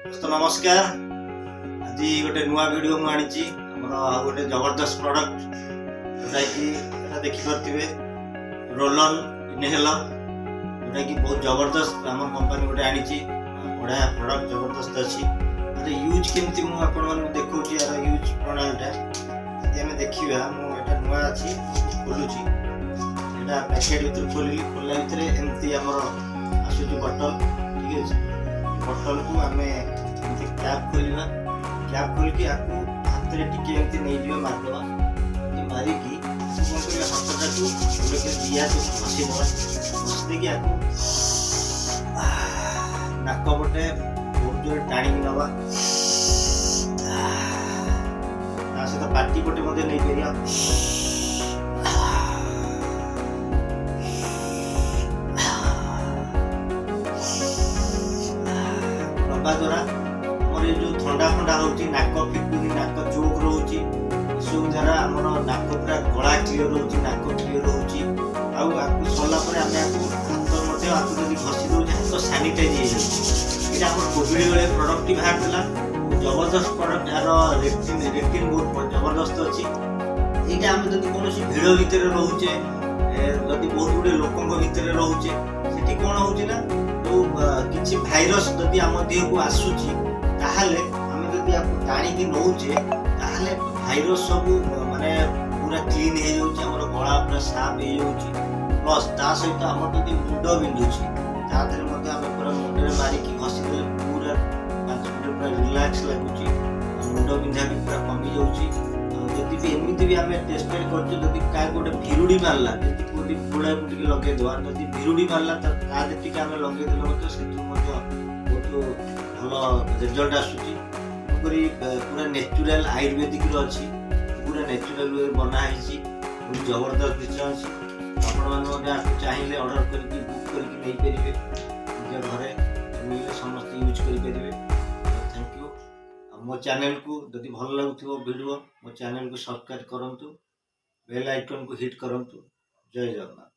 तो नमस्कार। आज गोटे नुआ वीडियो मु आनी गोटे जबरदस्त प्रोडक्ट जोटा कि देखी पारे रोलन इनहेलर जोटा कि बहुत जबरदस्त आम कंपनी गोटे आनी बढ़िया प्रोडक्ट जबरदस्त अच्छी अरे यूज केमती मुझे देखा यार यूज प्रणालीटा आम देखा मुझे नुआ अच्छी खोलुची यहाँ पैकेट भर खोल खोलला भितर एमती आमर आसूची बटल ठीक है बटल को आम कैप खोलना कैप खोल के आपको हाथ में टिके एमती नहीं दियो मारदेवा मारिकी कौन कर हाथटा को गोटे दिया तो घसीदेवा घसी देकी आपको नाक पटे बहुत जोर टाणी नवा सहित पार्टी पटे नहीं पारिया द्वारा मोर जो ठंडा फंडा रोचे नाक फिटुनी नाक चोक रोचे सब द्वारा आम नाक पूरा गला क्लीयर रोचे नाक क्लीयर रोचे आपको सरला हाथ हाथ जब घसी दौर हाथ सानिटाइज हो कोविड बेले प्रडक्ट बाहर था जबरदस्त प्रडक्ट यार रेटिंग बहुत जबरदस्त अच्छी यहाँ आम जब कौन भिड़ भितर रोचे जदि बहुत गुड़े लोकों भितर रोचे से कौन होना जो किसी भाइरस जदि आम देह को आसूची ताहले आम जदि आपको टाणिकी नौचे ताहले भाइरस सब माने पूरा क्लीन हो जाउची हमर गला पूरा साफ हो जाउची प्लस ता सहित आम जदि मुंड बिंधुची ता देर मध्ये आम पूरा मुंडे मारिकी घसी देले पूरा 5 मिनिट पूरा रिलैक्स लागुची मुंड बिंधा भी पूरा कमी जाउची जदि भी एमिति भी आम टेस्टेड करछु जदि काय गोटे भिरुडी मारला जदि कोडी पुड़ा पुटी लगे दवा जदि भिरुडी मारला त ता देटिके आम लगे देले मते सेतु मते बहुत भलो रिजल्ट आसुची पूरा नेचुरल आयुर्वेदिक रो अछि पूरा नेचुरल वे बना हिची बहुत जबरदस्त दिस आपण मान चाहिए ऑर्डर करके बुक करके नहीं परिबे जे घरे मिले समस्त यूज करि परिबे। Thank you. मो चैनल को जदि भल लगुथिबो वीडियो मो चैनल को सब्सक्राइब करंतु बेल आइकन को हिट करंतु। जय जगन्नाथ।